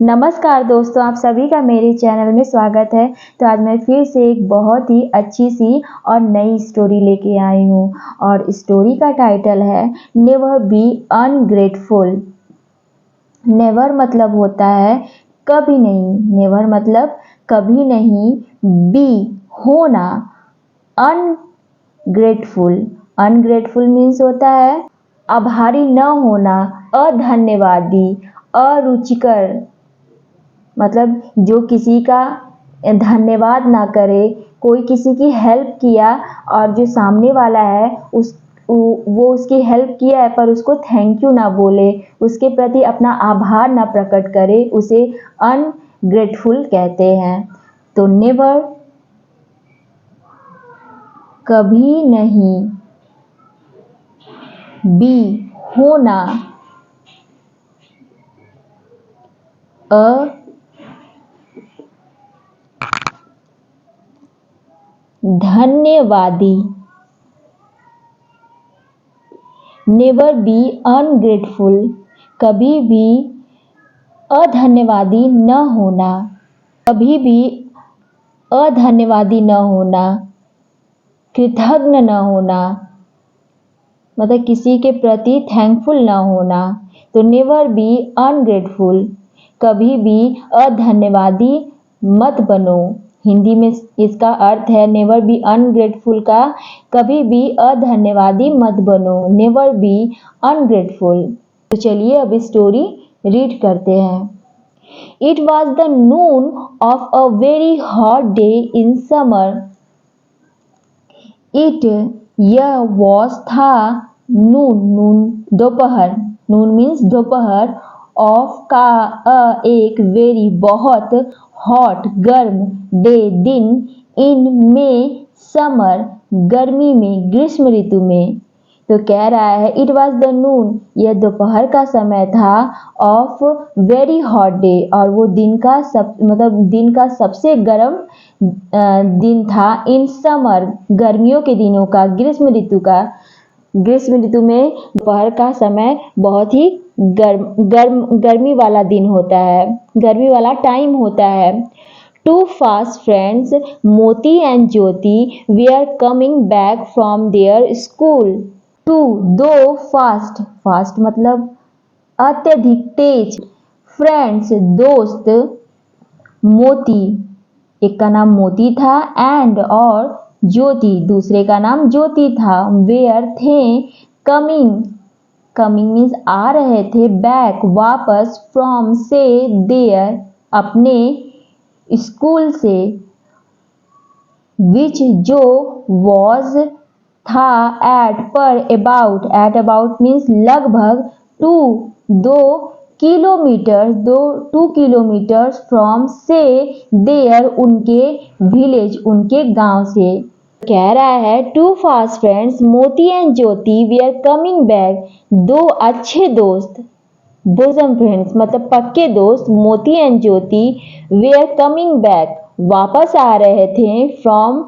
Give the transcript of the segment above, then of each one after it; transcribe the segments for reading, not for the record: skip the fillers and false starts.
नमस्कार दोस्तों, आप सभी का मेरे चैनल में स्वागत है। तो आज मैं फिर से एक बहुत ही अच्छी सी और नई स्टोरी लेके आई हूँ और स्टोरी का टाइटल है नेवर बी अनग्रेटफुल। नेवर मतलब होता है कभी नहीं, नेवर मतलब कभी नहीं, बी होना, अनग्रेटफुल। अनग्रेटफुल मीन्स होता है आभारी न होना, अधन्यवादी, अरुचिकर, मतलब जो किसी का धन्यवाद ना करे, कोई किसी की हेल्प किया और जो सामने वाला है वो उसकी हेल्प किया है पर उसको थैंक यू ना बोले, उसके प्रति अपना आभार ना प्रकट करे, उसे अनग्रेटफुल कहते हैं। तो नेवर कभी नहीं, बी होना, धन्यवादी। नेवर बी अनग्रेटफुल, कभी भी अधन्यवादी न होना, कभी भी अधन्यवादी न होना, कृतज्ञ न होना, मतलब किसी के प्रति थैंकफुल न होना। तो नेवर बी अनग्रेटफुल, कभी भी अधन्यवादी मत बनो। हिंदी में इसका अर्थ है नेवर बी अनग्रेटफुल का कभी भी अधन्यवादी मत बनो, नेवर बी अनग्रेटफुल। तो चलिए अब स्टोरी रीड करते हैं। It was the Noon of a very hot day in summer. It यह वॉज था, नून नून दोपहर, नून मीन्स दोपहर, ऑफ का एक वेरी बहुत, हॉट गर्म, डे दिन, इन में समर गर्मी में, ग्रीष्म ऋतु में। तो कह रहा है इट वॉज द नून, यह दोपहर का समय था, ऑफ वेरी हॉट डे, और वो दिन का दिन का सबसे गर्म दिन था, इन समर गर्मियों के दिनों का, ग्रीष्म ऋतु का। ग्रीष्म ऋतु में दोपहर का समय बहुत ही गर्मी वाला दिन होता है, गर्मी वाला टाइम होता है। Two fast friends, Moti and Jyoti, were coming back from their school. Two दो, fast fast मतलब अत्यधिक तेज, फ्रेंड्स दोस्त, मोती एक का नाम मोती था, एंड और ज्योति दूसरे का नाम ज्योति था, वेयर थे, कमिंग कमिंग मीन्स आ रहे थे, बैक वापस, फ्रॉम से, देयर अपने स्कूल से, विच जो, वॉज था, एट पर, एट अबाउट मीन्स लगभग, टू दो किलोमीटर, 2 किलोमीटर, फ्रॉम से, देयर उनके, विलेज उनके गांव से। कह रहा है two fast friends Moti and Jyoti we are coming back, दो अच्छे दोस्त, बोसम फ्रेंड्स मतलब पक्के दोस्त, Moti and Jyoti, we are coming back वापस आ रहे थे, फ्रॉम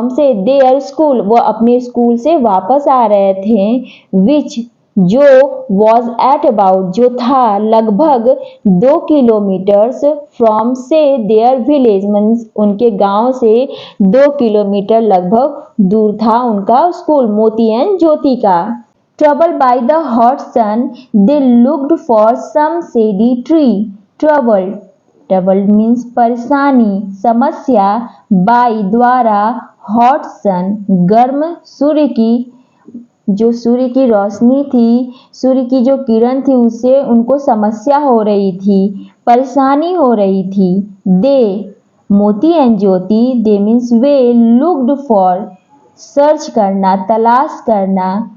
से देयर स्कूल वो अपने स्कूल से वापस आ रहे थे, विच जो, वॉज एट अबाउट जो था लगभग 2 किलोमीटर्स, फ्रॉम से देयर विलेज मीन्स उनके गांव से 2 किलोमीटर लगभग दूर था उनका स्कूल, मोती एंड ज्योति का। Troubled by the hot sun, they looked for some shady tree. Troubled means परेशानी, समस्या, by द्वारा, hot sun गर्म सूर्य की, जो सूर्य की रोशनी थी, सूर्य की जो किरण थी, उससे उनको समस्या हो रही थी, परेशानी हो रही थी। दे मोती and Jyoti, they means way, looked for search करना, तलाश करना,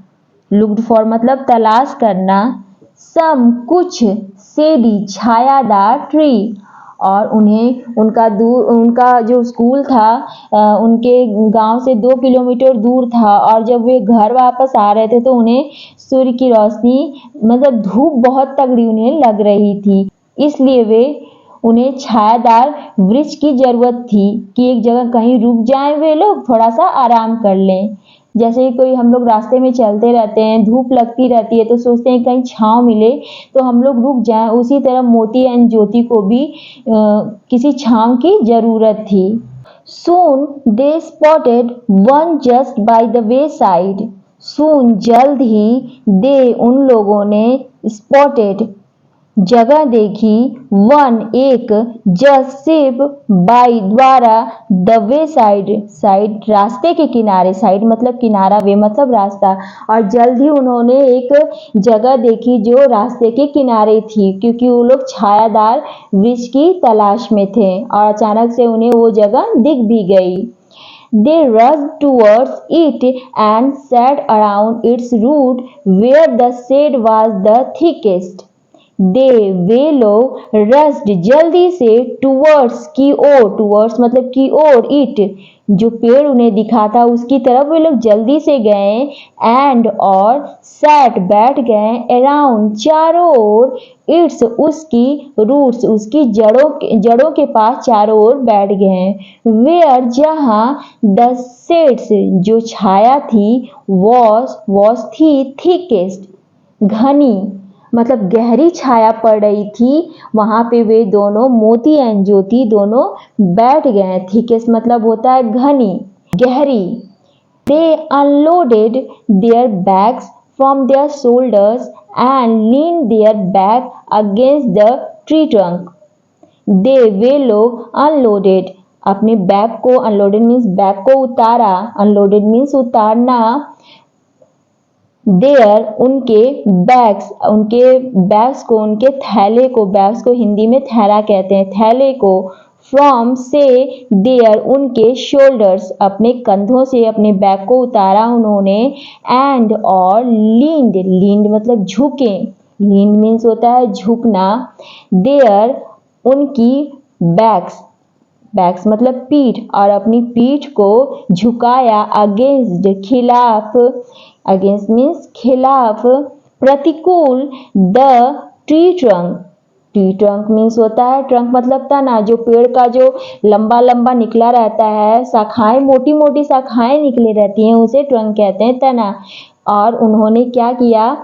लुक्ड फॉर मतलब तलाश करना, सम कुछ, शेडी छायादार, ट्री, और उन्हें उनका जो स्कूल था उनके गांव से 2 किलोमीटर दूर था, और जब वे घर वापस आ रहे थे तो उन्हें सूर्य की रोशनी मतलब धूप बहुत तगड़ी उन्हें लग रही थी, इसलिए उन्हें छायादार वृक्ष की जरूरत थी कि एक जगह कहीं रुक जाएं वे लोग, थोड़ा सा आराम कर लें। जैसे ही कोई हम लोग रास्ते में चलते रहते हैं, धूप लगती रहती है तो सोचते हैं कहीं छाँव मिले तो हम लोग रुक जाएं। उसी तरह मोती एंड ज्योति को भी किसी छाँव की जरूरत थी। Soon they spotted one just by the wayside. Soon जल्द ही they उन लोगों ने spotted जगह देखी वन एक जस्ट सिर्फ बाई द्वारा द वे साइड साइड रास्ते के किनारे साइड मतलब किनारा वे मतलब रास्ता और जल्द ही उन्होंने एक जगह देखी जो रास्ते के किनारे थी क्योंकि वो लोग छायादार वृक्ष की तलाश में थे और अचानक से उन्हें वो जगह दिख भी गई। They rushed towards it and sat around its root where the shade was the thickest. वे लोग रस्ड जल्दी से टूवर्ड्स की ओर टूवर्ड्स मतलब की ओर इट जो पेड़ उन्हें दिखा था उसकी तरफ वे लोग जल्दी से गए एंड और सैट बैठ गए अराउंड चारों ओर इट्स उसकी रूट्स उसकी जड़ों के पास चारों ओर बैठ गए वेयर जहाँ द शेड्स जो छाया थी वॉस थी थिकेस्ट घनी मतलब गहरी छाया पड़ रही थी वहां पे वे दोनों मोती एंड ज्योति दोनों बैठ गए। थिकेस्ट मतलब होता है घनी गहरी। They unloaded their bags from their shoulders and lean their bag against the tree trunk. वे लोग अनलोडेड अपने बैग को अनलोडेड मीन्स बैग को उतारा अनलोडेड मीन्स उतारना देयर उनके बैग्स को उनके थैले को बैग्स को हिंदी में थैला कहते हैं थैले को फ्रॉम से देयर उनके शोल्डर्स अपने कंधों से अपने बैग को उतारा उन्होंने एंड और लींड मतलब झुके लींड मीन्स होता है झुकना देयर उनकी बैग्स मतलब पीठ और अपनी पीठ को झुकाया अगेंस्ट खिलाफ प्रतिकूल द ट्री ट्रंक मीन्स होता है ट्रंक मतलब तना जो पेड़ का जो लंबा लंबा निकला रहता है शाखाएं मोटी मोटी शाखाएं निकली रहती हैं उसे ट्रंक कहते हैं तना। और उन्होंने क्या किया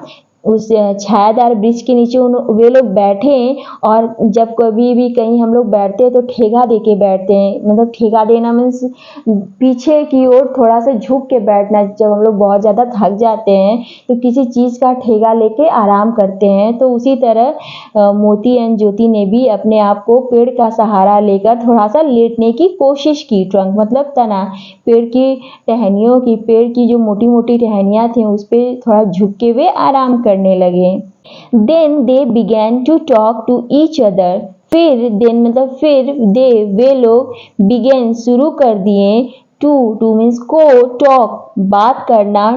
उस छायादार वृक्ष के नीचे वे लोग बैठे और जब कभी भी कहीं हम लोग बैठते हैं तो ठेगा दे के बैठते हैं मतलब ठेगा देना मीन्स पीछे की ओर थोड़ा सा झुक के बैठना जब हम लोग बहुत ज़्यादा थक जाते हैं तो किसी चीज़ का ठेगा लेके आराम करते हैं तो उसी तरह मोती एंड ज्योति ने भी अपने आप को पेड़ का सहारा लेकर थोड़ा सा लेटने की कोशिश की। ट्रंक मतलब तना पेड़ की जो मोटी मोटी टहनियाँ थी उस पर थोड़ा झुक के वे आराम करने लगे। Then they began to talk to each other. फिर वे लोग began शुरू कर दिए to means को talk बात करना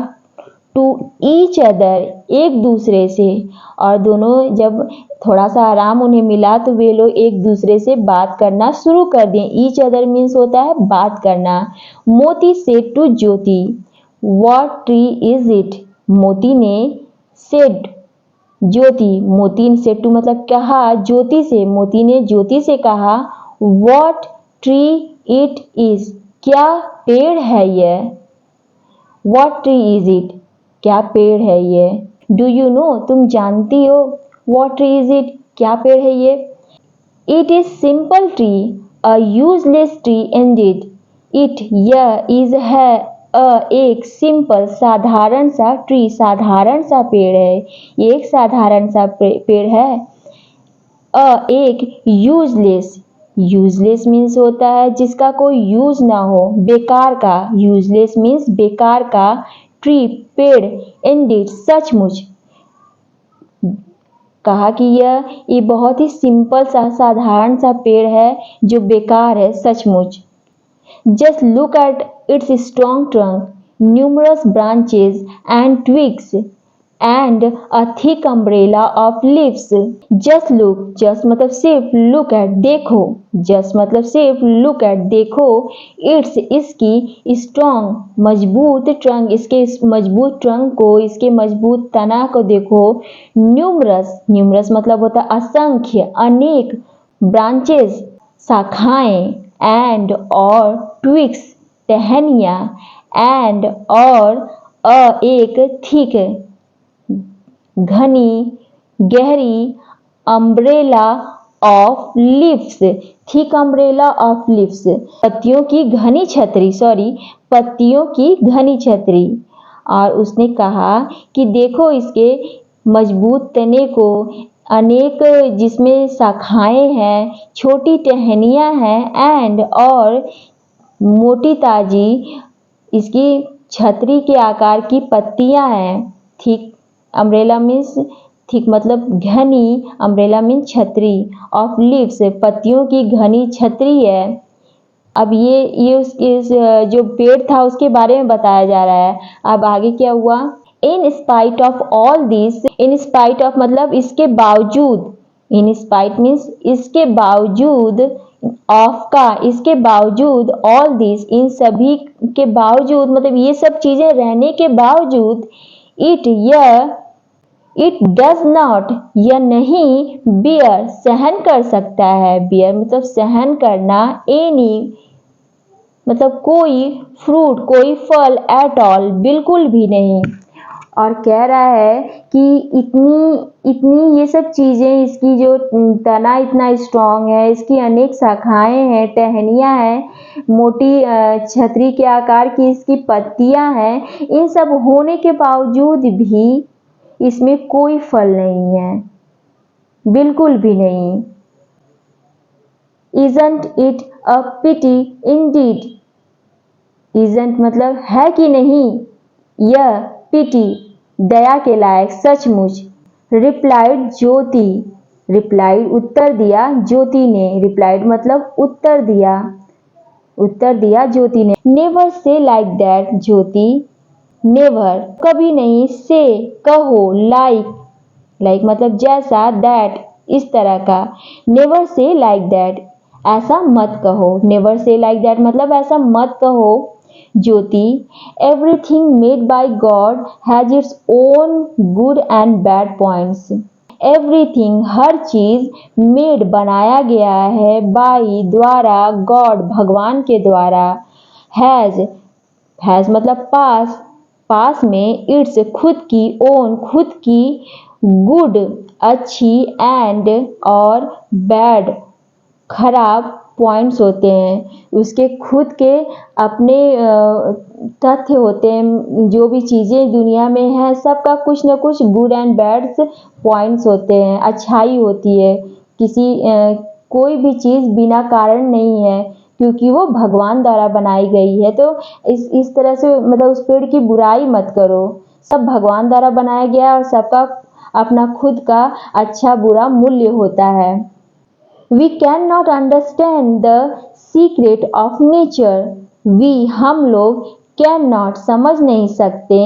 to each other एक दूसरे से और दोनों जब थोड़ा सा आराम उन्हें मिला तो वे लोग एक दूसरे से बात करना शुरू कर दिए। each other means होता है बात करना। मोती said to Jyoti what tree is it? मोती ने said मोती ने said to मतलब कहा ज्योति से मोती ने ज्योति से कहा what tree it is? क्या पेड़ है यह? what tree is it? क्या पेड़ है ये? Do you know? तुम जानती हो? What tree is it? क्या पेड़ है ये? It is simple tree, a useless tree indeed. It यह is है एक सिंपल साधारण सा ट्री साधारण सा पेड़ है ये एक साधारण सा पेड़ है। एक यूजलेस मीन्स होता है जिसका कोई यूज ना हो बेकार का यूजलेस मीन्स बेकार का ट्री पेड़ इंडीड सचमुच कहा कि ये बहुत ही सिंपल सा साधारण सा पेड़ है जो बेकार है सचमुच। Just look at its strong trunk, numerous branches and twigs, and a thick umbrella of leaves. Just मतलब सिर्फ look at देखो just मतलब सिर्फ look at देखो इसकी strong मजबूत trunk इसके मजबूत trunk को इसके मजबूत तना को देखो। numerous मतलब होता असंख्य अनेक branches शाखाएं and और twigs टहनियाँ एंड और एक थिक घनी गहरी umbrella of leaves, thick umbrella of leaves, पत्तियों की घनी छतरी, पत्तियों की घनी छतरी। और उसने कहा कि देखो इसके मजबूत तने को, अनेक जिसमें शाखाएं हैं, छोटी टहनियां हैं, एंड और मोटी ताजी इसकी छतरी के आकार की पत्तियां हैं। थिक अम्ब्रेला मीन्स थिक मतलब घनी, अम्ब्रेला मीन्स छतरी, ऑफ लीव्स पत्तियों की घनी छतरी है। अब ये इस जो पेड़ था उसके बारे में बताया जा रहा है। अब आगे क्या हुआ, in spite of all this, in spite of मतलब इसके बावजूद, इन स्पाइट मीन्स इसके बावजूद, ऑफ का इसके बावजूद, ऑल दिस इन सभी के बावजूद मतलब ये सब चीजें रहने के बावजूद, इट डज नॉट यह नहीं बियर सहन कर सकता है, बियर मतलब सहन करना, एनी मतलब कोई फ्रूट कोई फल, एट ऑल बिल्कुल भी नहीं। और कह रहा है कि इतनी ये सब चीजें, इसकी जो तना इतना स्ट्रांग है, इसकी अनेक शाखाएं हैं, टहनियां हैं, मोटी छतरी के आकार की इसकी पत्तियां हैं, इन सब होने के बावजूद भी इसमें कोई फल नहीं है, बिल्कुल भी नहीं। Isn't it a pity indeed? Isn't मतलब है कि नहीं, यह पिटी दया के लायक, सचमुच। रिप्लाइड ज्योति, रिप्लाइड उत्तर दिया ज्योति ने, रिप्लाइड मतलब उत्तर दिया ज्योति ने। Never say like that Jyoti, never कभी नहीं, से कहो, लाइक मतलब जैसा, दैट इस तरह का, नेवर से लाइक दैट ऐसा मत कहो, नेवर से लाइक दैट मतलब ऐसा मत कहो Jyoti. Everything made by God has its own good and bad points, everything हर चीज, मेड बनाया गया है, बाई द्वारा, गॉड भगवान के द्वारा, हैज मतलब पास में, इट्स खुद की, ओन खुद की, गुड अच्छी, एंड और बैड खराब पॉइंट्स होते हैं, उसके खुद के अपने तथ्य होते हैं, जो भी चीज़ें दुनिया में हैं सबका कुछ न कुछ गुड एंड बैड पॉइंट्स होते हैं, अच्छाई होती है। कोई भी चीज़ बिना कारण नहीं है, क्योंकि वो भगवान द्वारा बनाई गई है। तो इस तरह से मतलब उस पेड़ की बुराई मत करो, सब भगवान द्वारा बनाया गया और सबका अपना खुद का अच्छा बुरा मूल्य होता है। We cannot understand the secret of nature. We हम लोग cannot समझ नहीं सकते,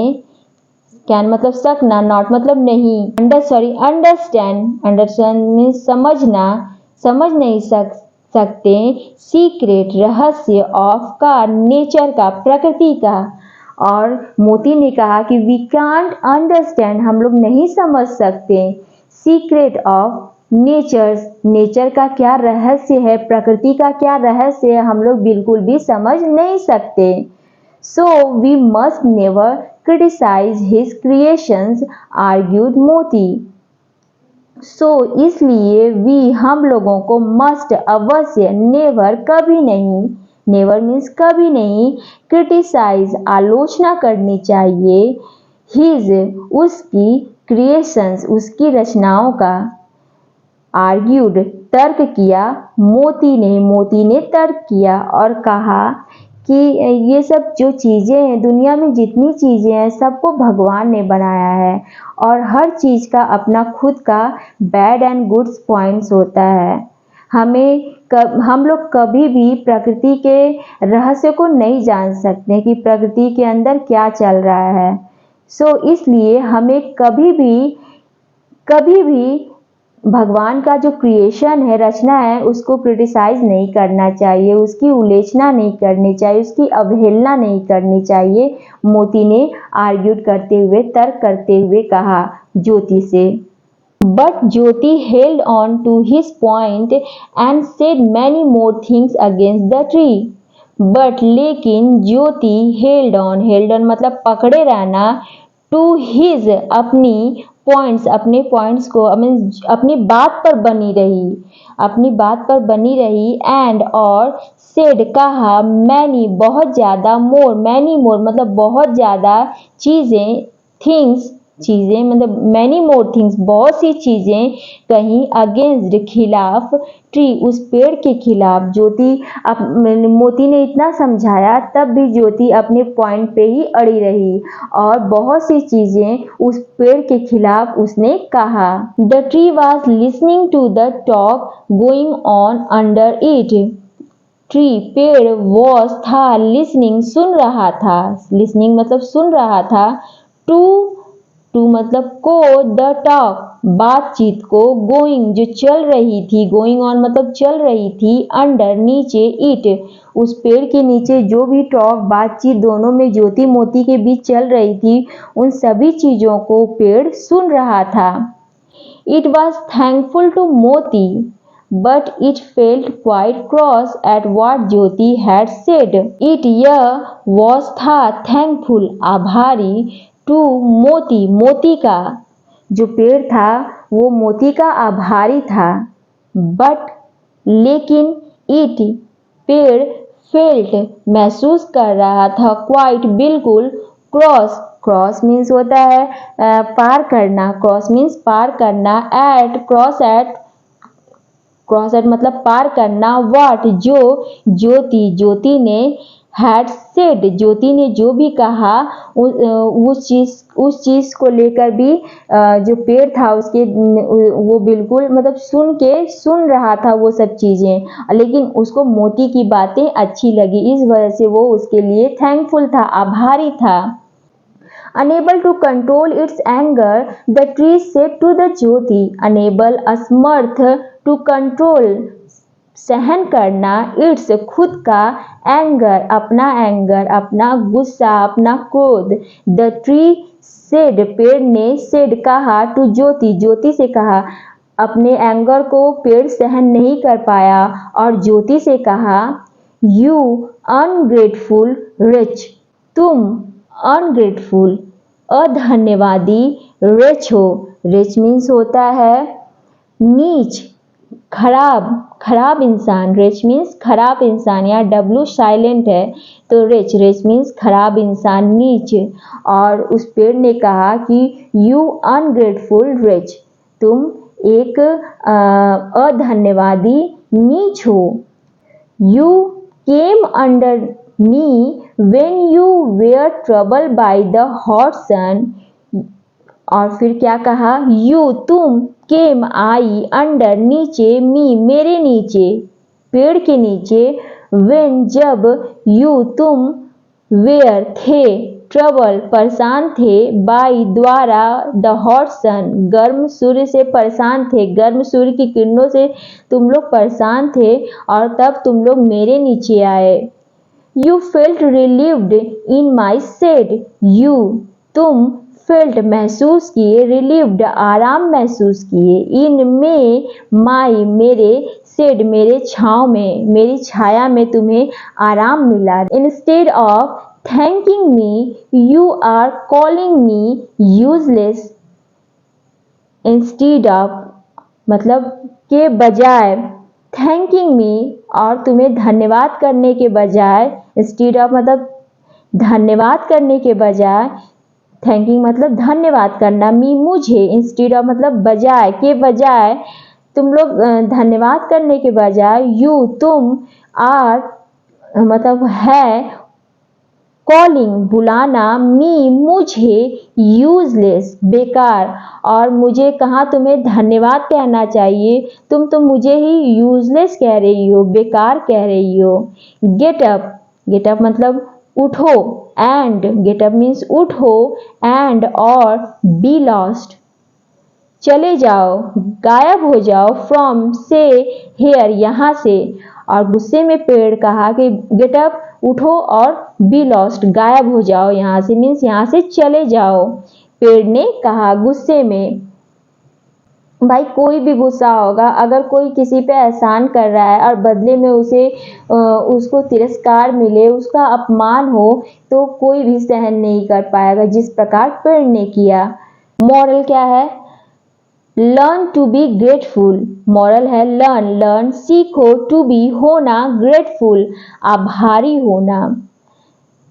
can मतलब सकना, not मतलब नहीं, understand means समझना, समझ नहीं सकते, secret रहस्य of का, nature का, प्रकृति का। और मोती ने कहा कि we can't understand हम लोग नहीं समझ सकते, secret of नेचर का क्या रहस्य है, प्रकृति का क्या रहस्य है, हम लोग बिल्कुल भी समझ नहीं सकते। So we must never criticise his creations, argued Moti. So इसलिए वी हम लोगों को मस्ट अवश्य, नेवर कभी नहीं, नेवर मीन्स कभी नहीं, क्रिटिसाइज आलोचना करनी चाहिए, हिज उसकी, क्रिएशंस उसकी रचनाओं का, आर्ग्यूड तर्क किया, मोती ने तर्क किया और कहा कि ये सब जो चीज़ें हैं, दुनिया में जितनी चीज़ें हैं सबको भगवान ने बनाया है और हर चीज़ का अपना खुद का बैड एंड गुड्स पॉइंट्स होता है। हम लोग कभी भी प्रकृति के रहस्य को नहीं जान सकते कि प्रकृति के अंदर क्या चल रहा है। सो इसलिए हमें कभी भी भगवान का जो क्रिएशन है, रचना है, उसको क्रिटिसाइज नहीं करना चाहिए, उसकी उलेचना नहीं करनी चाहिए, उसकी अवहेलना नहीं करनी चाहिए, मोती ने आर्ग्यूड करते हुए, तर्क करते हुए कहा ज्योति से। But Jyoti held on to his point and said many more things against the tree. But लेकिन ज्योति हेल्ड ऑन मतलब पकड़े रहना, टू हिज अपने पॉइंट्स को अपनी बात पर बनी रही एंड और सेड कहा मैनी बहुत ज़्यादा मोर मतलब बहुत ज़्यादा चीज़ें मतलब मैनी मोर थिंग्स बहुत सी चीज़ें कहीं अगेंस्ट खिलाफ ट्री उस पेड़ के खिलाफ। मोती ने इतना समझाया तब भी ज्योति अपने पॉइंट पे ही अड़ी रही और बहुत सी चीज़ें उस पेड़ के खिलाफ उसने कहा। The tree was listening to the talk going on under it. Tree पेड़ वॉज था लिसनिंग सुन रहा था, लिसनिंग मतलब सुन रहा था, टू मतलब को, द टॉक बातचीत को, गोइंग जो चल रही थी, गोइंग ऑन मतलब चल रही थी, अंडर नीचे, इट उस पेड़ के नीचे जो भी टॉक बातचीत दोनों में ज्योति मोती के बीच चल रही थी उन सभी चीज़ों को पेड़ सुन रहा था। इट वॉज थैंकफुल टू मोती but it felt quite cross at what Jyoti had said. It यह was था thankful आभारी to मोती का जो पेड़ था वो मोती का आभारी था, but लेकिन it पेड़ felt महसूस कर रहा था quite बिल्कुल क्रॉस मीन्स होता है पार करना, क्रॉस मीन्स पार करना, क्रॉस एट मतलब पार करना, व्हाट जो ज्योति ने हैड सेड ज्योति ने जो भी कहा उस चीज़ को लेकर भी जो पेड़ था उसके वो बिल्कुल मतलब सुन रहा था वो सब चीज़ें, लेकिन उसको मोती की बातें अच्छी लगी, इस वजह से वो उसके लिए थैंकफुल था, आभारी था। Unable to control its anger, the tree said to the Jyoti, unable असमर्थ to control सहन करना, इट्स खुद का, एंगर अपना गुस्सा, अपना क्रोध, द ट्री सेड पेड़ ने सेड कहा, टू ज्योति से कहा, अपने एंगर को पेड़ सहन नहीं कर पाया और ज्योति से कहा, यू अनग्रेटफुल रिच तुम अनग्रेटफुल अधन्यवादी रिच हो, रिच मीन्स होता है नीच खराब इंसान, रिच मीन्स खराब इंसान, यहाँ डब्लू साइलेंट है तो रिच मीन्स खराब इंसान, नीच। और उस पेड़ ने कहा कि यू अनग्रेटफुल रिच तुम एक अधन्यवादी नीच हो। You came under me when you were trouble by the hot sun, और फिर क्या कहा, यू तुम, केम आई, अंडर नीचे, मी मेरे नीचे, पेड़ के नीचे, व्हेन जब, यू तुम, वेयर थे, ट्रबल परेशान थे, बाई द्वारा, द हॉट सन गर्म सूर्य से परेशान थे, गर्म सूर्य की किरणों से तुम लोग परेशान थे और तब तुम लोग मेरे नीचे आए। You felt relieved in my shade, you तुम, फेल्ट महसूस किए, रिलीव्ड आराम महसूस किए, इन में माई मेरे, शेड मेरे छाँव में, मेरी छाया में तुम्हें आराम मिला। Instead of thanking me you are calling me useless, instead of मतलब के बजाय, थैंकिंग मी और तुम्हें धन्यवाद करने के बजाय, इंस्टेड ऑफ मतलब धन्यवाद करने के बजाय, थैंकिंग मतलब धन्यवाद करना, मी मुझे, इंस्टेड ऑफ मतलब बजाय के बजाय, तुम लोग धन्यवाद करने के बजाय, यू तुम, आर मतलब है, कॉलिंग बुलाना, मी मुझे, यूजलेस बेकार, और मुझे कहाँ तुम्हें धन्यवाद कहना चाहिए, तुम तो मुझे ही यूजलेस कह रही हो, बेकार कह रही हो। गेट अप मतलब उठो, एंड गेट अप मीन्स उठो, एंड और बी लॉस्ट चले जाओ, गायब हो जाओ, फ्रॉम से हेयर यहाँ से, और गुस्से में पेड़ कहा कि गेट अप उठो और बी लॉस्ट गायब हो जाओ यहाँ से, मीन्स यहाँ से चले जाओ, पेड़ ने कहा गुस्से में। भाई कोई भी गुस्सा होगा, अगर कोई किसी पे एहसान कर रहा है और बदले में उसको तिरस्कार मिले, उसका अपमान हो, तो कोई भी सहन नहीं कर पाएगा जिस प्रकार पेड़ ने किया। मॉरल क्या है? Learn to be grateful. Moral है लर्न सीखो, टू बी होना, ग्रेटफुल आभारी होना।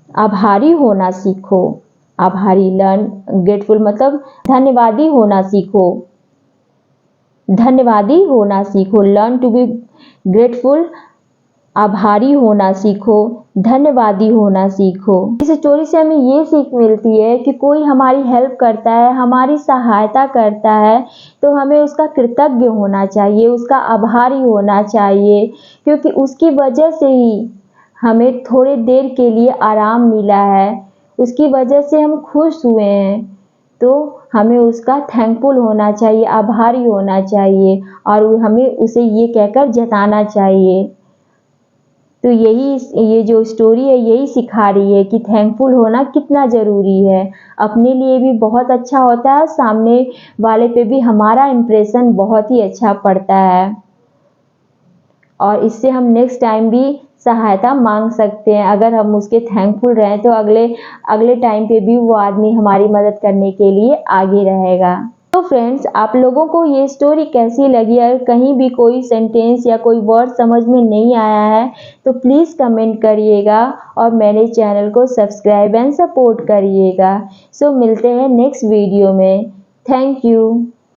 आभारी होना सीखो। आभारी, लर्न ग्रेटफुल मतलब धन्यवादी होना सीखो। धन्यवादी होना सीखो। लर्न टू बी ग्रेटफुल, आभारी होना सीखो, धन्यवादी होना सीखो। इस स्टोरी से हमें ये सीख मिलती है कि कोई हमारी हेल्प करता है, हमारी सहायता करता है, तो हमें उसका कृतज्ञ होना चाहिए, उसका आभारी होना चाहिए, क्योंकि उसकी वजह से ही हमें थोड़ी देर के लिए आराम मिला है, उसकी वजह से हम खुश हुए हैं, तो हमें उसका थैंकफुल होना चाहिए, आभारी होना चाहिए, और हमें उसे ये कहकर जताना चाहिए। तो ये जो स्टोरी है यही सिखा रही है कि थैंकफुल होना कितना ज़रूरी है। अपने लिए भी बहुत अच्छा होता है, सामने वाले पे भी हमारा इम्प्रेशन बहुत ही अच्छा पड़ता है, और इससे हम नेक्स्ट टाइम भी सहायता मांग सकते हैं। अगर हम उसके थैंकफुल रहें तो अगले टाइम पे भी वो आदमी हमारी मदद करने के लिए आगे रहेगा। तो फ्रेंड्स, आप लोगों को ये स्टोरी कैसी लगी? अगर कहीं भी कोई सेंटेंस या कोई वर्ड समझ में नहीं आया है तो प्लीज़ कमेंट करिएगा, और मेरे चैनल को सब्सक्राइब एंड सपोर्ट करिएगा। सो मिलते हैं नेक्स्ट वीडियो में। Thank you.